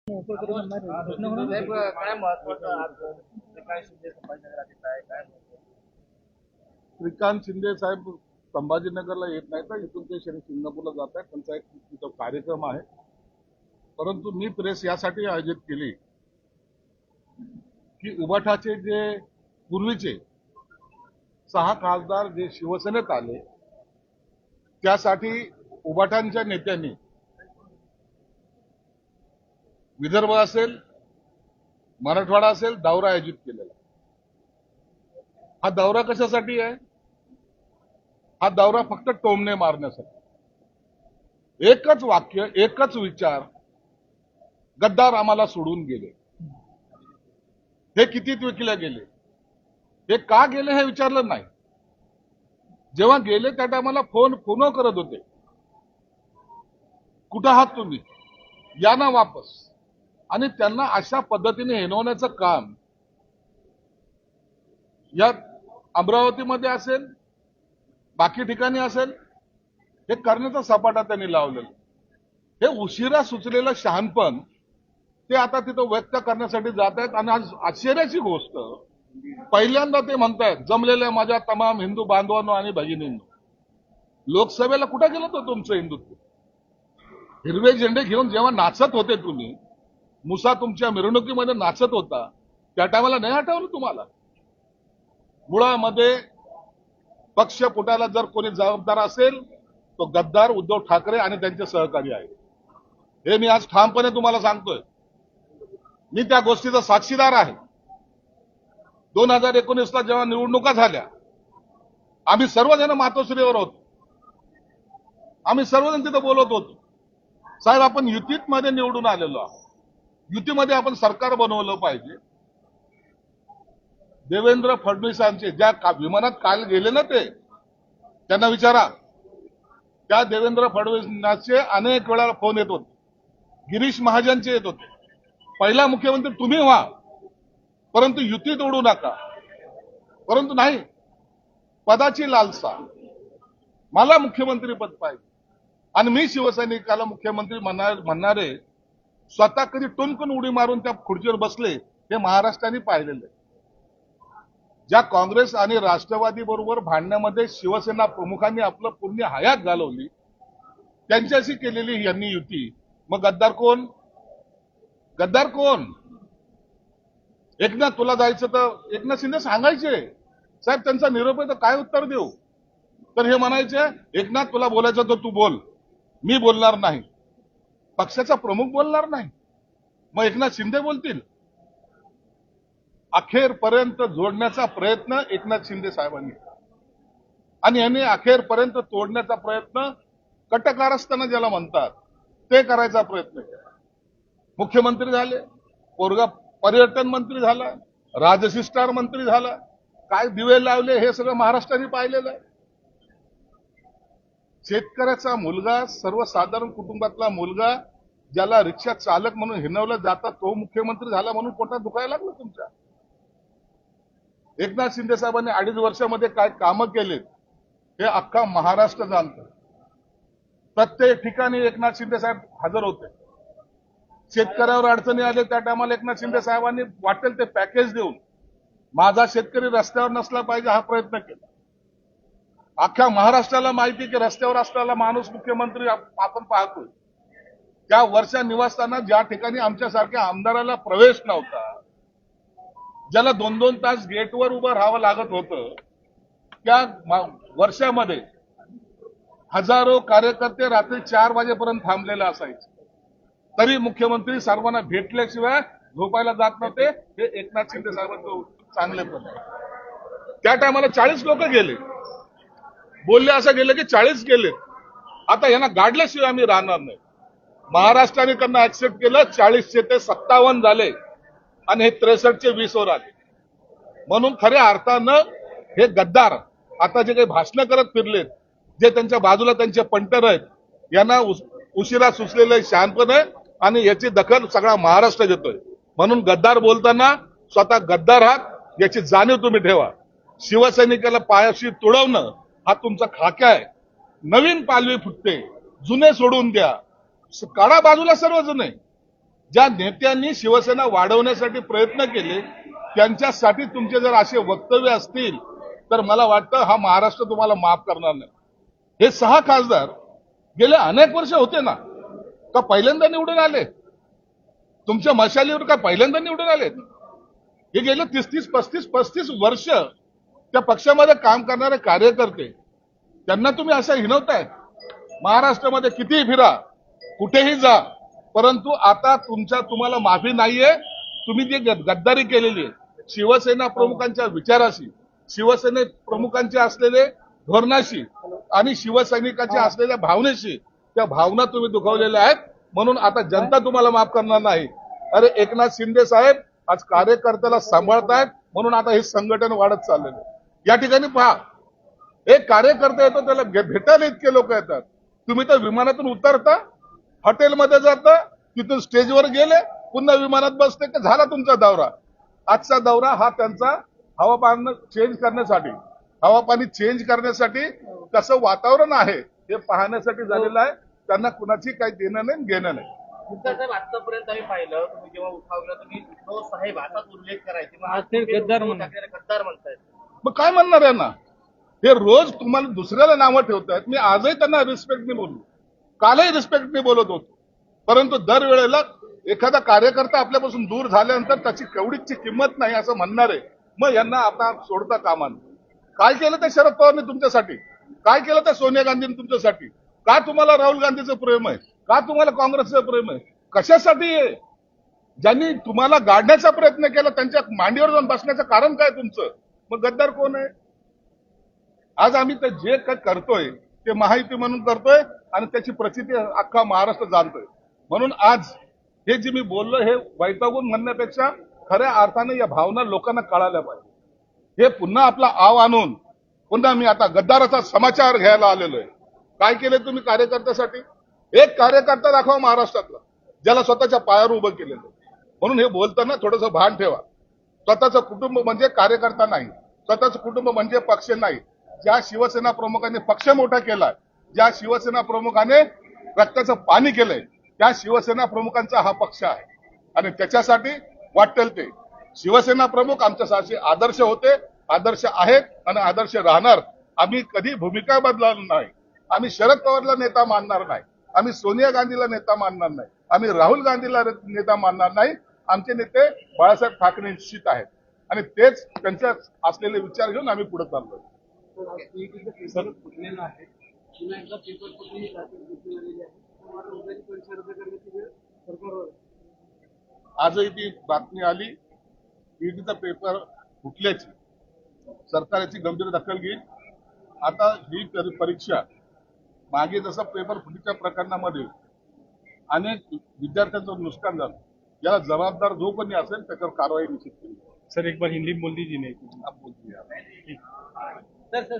साहेब काय महत्वाचं आज श्रीकांत शिंदे संभाजीनगरात येत आहे काय महत्व? श्रीकांत शिंदे साहेब संभाजीनगरला येत नाही तर इथून ते सिंगापूरला जात आहेत. त्यांचा एक तिथं कार्यक्रम आहे. परंतु मी प्रेस यासाठी आयोजित केली की उबाठाचे जे पूर्वीचे 6 खासदार जे शिवसेनेत आले त्यासाठी उबाठांच्या नेत्यांनी विदर्भ असेल मराठवाडा असेल दौरा आयोजित केलेला. हा दौरा कशासाठी आहे? हा दौरा फक्त टोमणे मारण्यासाठी. एकच वाक्य एकच विचार, गद्दार आम्हाला सोडून गेले. हे किती विकले गेले, हे का गेले हे विचारलं नाही. जेव्हा गेले त्या टायमाला फोन करत होते, कुठं आहात तुम्ही, या ना वापस. आणि त्यांना अशा पद्धतीने हिणवण्याचं काम या अमरावतीमध्ये असेल बाकी ठिकाणी असेल हे करण्याचा सपाटा त्यांनी लावलेला. हे उशिरा सुचलेलं शहाणपण ते आता तिथं व्यक्त करण्यासाठी जात आहेत. आणि आज आश्चर्याची गोष्ट, पहिल्यांदा ते म्हणतायत जमलेल्या माझ्या तमाम हिंदू बांधवांनो आणि भगिनींनो, लोकसभेला कुठं गेलं होतं तुमचं हिंदुत्व? हिरवे झेंडे घेऊन जेव्हा नाचत होते तुम्ही, मुसा तुमच्या मिरवणुकीमध्ये नाचत होता, त्या टायमाला नाही आठवलं तुम्हाला? मुळामध्ये पक्ष फुटायला जर कोणी जबाबदार असेल तो गद्दार उद्धव ठाकरे आणि त्यांचे सहकारी आहेत. हे मी आज ठामपणे तुम्हाला सांगतोय. मी त्या गोष्टीचा साक्षीदार आहे. 2019ला जेव्हा निवडणुका झाल्या, आम्ही सर्वजण मातोश्रीवर होतो. आम्ही सर्वजण तिथं बोलत होतो, साहेब आपण युतीत मध्ये निवडून आलेलो आहोत, युतीमध्ये आपण सरकार बनवलं पाहिजे. देवेंद्र फडणवीसांचे ज्या विमानात काल गेले ना ते, त्यांना विचारा, त्या देवेंद्र फडणवीसांचे अनेक वेळा फोन येत होते, गिरीश महाजनचे येत होते, पहिला मुख्यमंत्री तुम्ही व्हा परंतु युतीत ओढू नका. परंतु नाही, पदाची लालसा, मला मुख्यमंत्री पद पाहिजे. आणि मी शिवसैनिकाला मुख्यमंत्री म्हणणारे स्वतः कधी टुनकून उडी मारून त्या खुर्चीवर बसले हे महाराष्ट्राने पाहिलेलं आहे. ज्या काँग्रेस आणि राष्ट्रवादी बरोबर भांडण्यामध्ये शिवसेना प्रमुखांनी आपलं पूर्ण हयात घालवली, त्यांच्याशी केलेली यांनी युती. मग गद्दार कोण? गद्दार कोण? एकनाथ तुला जायचं तर एकनाथ शिंदे सांगायचे, साहेब त्यांचा निरोप आहे तर काय उत्तर देऊ? तर हे म्हणायचे, एकनाथ तुला बोलायचं तर तू बोल, मी बोलणार नाही. पक्षाचा प्रमुख बोलणार नाही, मग एकनाथ शिंदे बोलतील? अखेरपर्यंत जोडण्याचा प्रयत्न एकनाथ शिंदे साहेबांनी आणि यांनी अखेरपर्यंत तोडण्याचा प्रयत्न, कटकारस्थान ज्याला म्हणतात ते करायचा प्रयत्न केला. मुख्यमंत्री झाले, पोरगा पर्यटन मंत्री झाला, राजशिष्टार मंत्री झाला, काय दिवे लावले हे सगळं महाराष्ट्राने पाहिलेलं आहे. शेतकऱ्याचा मुलगा, सर्वसाधारण कुटुंबातला मुलगा, ज्याला रिक्षा चालक म्हणून हिणवलं जातं, तो मुख्यमंत्री झाला म्हणून पोटात दुखायला लागलं तुमच्या. एकनाथ शिंदे साहेबांनी 2.5 वर्षामध्ये काय कामं केलेत हे अख्खा महाराष्ट्र जाणतं. प्रत्येक ठिकाणी एकनाथ शिंदे साहेब हजर होते. शेतकऱ्यावर अडचणी आले त्या टायमाला एकनाथ शिंदे साहेबांनी वाटेल ते पॅकेज देऊन माझा शेतकरी रस्त्यावर नसला पाहिजे हा प्रयत्न केला. अख्ख्या महाराष्ट्राला माहिती की रस्त्यावर असलेला माणूस मुख्यमंत्री आपण पाहतोय. त्या वर्षा निवासस्थानात ज्या ठिकाणी आमच्यासारख्या आमदाराला प्रवेश नव्हता, ज्याला 2-2 तास गेटवर उभं राहावं लागत होतं, त्या वर्षामध्ये हजारो कार्यकर्ते रात्री 4 वाजेपर्यंत थांबलेले असायचे. तरी मुख्यमंत्री सर्वांना भेटल्याशिवाय झोपायला जात नव्हते. हे एकनाथ शिंदे साहेबांचं चांगलेपण आहे. त्या टायमाला 40 लोक गेले, बोलले असं गेले की 40 गेले. आता यांना गाडल्याशिवाय आम्ही राहणार नाही. महाराष्ट्राने त्यांना ऍक्सेप्ट केलं, 40 ते 57 झाले आणि हे 63 20 वर आले. म्हणून खऱ्या अर्थानं हे गद्दार आता जे काही भाषणं करत फिरलेत, जे त्यांच्या बाजूला त्यांचे पंटर आहेत, यांना उशिरा सुचलेलं शहाणपण आहे आणि याची दखल सगळा महाराष्ट्र घेतोय. म्हणून गद्दार बोलताना स्वतः गद्दार आहात याची जाणीव तुम्ही ठेवा. शिवसैनिकाला पायाशी तुडवणं हा तुमचा खाक्या आहे. नवीन पालवी फुटते, जुने सोडून द्या, काढा बाजूला सर्व जुने. ज्या नेत्यांनी शिवसेना वाढवण्यासाठी प्रयत्न केले त्यांच्यासाठी तुमचे जर असे वक्तव्य असतील तर मला वाटतं हा महाराष्ट्र तुम्हाला माफ करणार नाही. हे 6 खासदार गेले अनेक वर्ष होते ना, का पहिल्यांदा निवडून आले? तुमच्या मशालीवर का पहिल्यांदा निवडून आले? हे गेले 35 वर्ष त्या पक्षामध्ये काम करणारे कार्यकर्ते, त्यांना तुम्ही असं हिणवताय. महाराष्ट्रामध्ये कितीही फिरा, कुठेही जा, परंतु आता तुम्हाला माफी नाहीये. तुम्ही जी गद्दारी केलेली आहे शिवसेना प्रमुखांच्या विचाराशी, शिवसेने प्रमुखांचे असलेले धोरणाशी आणि शिवसैनिकांच्या असलेल्या भावनेशी, त्या भावना तुम्ही दुखावलेल्या आहेत. म्हणून आता जनता तुम्हाला माफ करणार नाही. अरे एकनाथ शिंदे साहेब आज कार्यकर्त्याला सांभाळतायत, म्हणून आता हे संघटन वाढत चाललेलं आहे. या ठिकाणी पहा, एक कार्यकर्ता येतो त्याला भेटायला इतके लोक येतात. तुम्ही तर विमानातून उतरता, हॉटेलमध्ये जाता, तिथून स्टेजवर गेले, पुन्हा विमानात बसते की झाला तुमचा दौरा. आजचा दौरा हा त्यांचा हवापाणी चेंज करण्यासाठी कसं वातावरण आहे हे पाहण्यासाठी झालेलं आहे. त्यांना कुणाची काही देणं नाही घेणं नाही. साहेब आतापर्यंत आम्ही पाहिलं, तुम्ही जेव्हा उठावलं तुम्ही उद्धव साहेब असाच उल्लेख करायचे, मग आज ते गद्दार म्हणतायत. मग काय म्हणणार आहे ना? हे रोज तुम्हाला दुसऱ्याला नावं ठेवतायत. मी आजही त्यांना रिस्पेक्टने बोललो, कालही रिस्पेक्टने बोलत होतो, परंतु दरवेळेला एखादा कार्यकर्ता आपल्यापासून दूर झाल्यानंतर त्याची केवढीची किंमत नाही असं म्हणणार आहे. मग यांना आता सोडता कामा नये. काय केलं ते शरद पवारने तुमच्यासाठी? काय केलं ते सोनिया गांधींनी तुमच्यासाठी? का तुम्हाला राहुल गांधीचं प्रेम आहे? का तुम्हाला काँग्रेसचं प्रेम आहे? कशासाठी आहे? ज्यांनी तुम्हाला गाडण्याचा प्रयत्न केला त्यांच्या मांडीवर जाऊन बसण्याचं कारण काय तुमचं? मग गद्दार कोण आहे? आज आम्ही ते जे काय करतोय ते महायुती म्हणून करतोय आणि त्याची प्रचिती अख्खा महाराष्ट्र जाणतोय. म्हणून आज हे जे मी बोललो हे वैतागून म्हणण्यापेक्षा खऱ्या अर्थाने या भावना लोकांना कळायला पाहिजे. हे पुन्हा आपला आव आणून पुन्हा मी आता गद्दाराचा समाचार घ्यायला आलेलो आहे. काय केले तुम्ही कार्यकर्त्यासाठी? एक कार्यकर्ता दाखवा महाराष्ट्रातला ज्याला स्वतःच्या पायावर उभं केलेलं. म्हणून हे बोलताना थोडंसं भान ठेवा. स्वतःचं कुटुंब म्हणजे कार्यकर्ता नाही, स्वतःचं कुटुंब म्हणजे पक्ष नाही. ज्या शिवसेना प्रमुखांनी पक्ष मोठा केलाय, ज्या शिवसेना प्रमुखाने रक्ताचं पाणी केलंय, त्या शिवसेना प्रमुखांचा हा पक्ष आहे. आणि त्याच्यासाठी वाटेल ते शिवसेना प्रमुख आमच्यासाठी आदर्श होते, आदर्श आहेत आणि आदर्श राहणार. आम्ही कधी भूमिका बदलणार नाही. आम्ही शरद पवारला नेता मानणार नाही, आम्ही सोनिया गांधीला नेता मानणार नाही, आम्ही राहुल गांधीला नेता मानणार नाही. आमचे नेते बाळासाहेब ठाकरे निश्चित आहेत आणि तेच त्यांच्या असलेले विचार घेऊन आम्ही पुढे चाललोय. सर फुटलेलं आहे, पुन्हा एकदा पेपर फुटून सरकारवर आजही ती बातमी आली, ईडीचा पेपर फुटल्याची. सरकार याची गंभीर दखल घेईल. आता ही परीक्षा मागे जसं पेपर फुटीच्या प्रकरणामध्ये अनेक विद्यार्थ्यांचं नुकसान झालं, याला जबाबदार जो कोणी असेल त्याच्यावर कारवाई निश्चित केली. सर एक बार हिंदी में बोल दीजिए नहीं आप बोल दिया. सर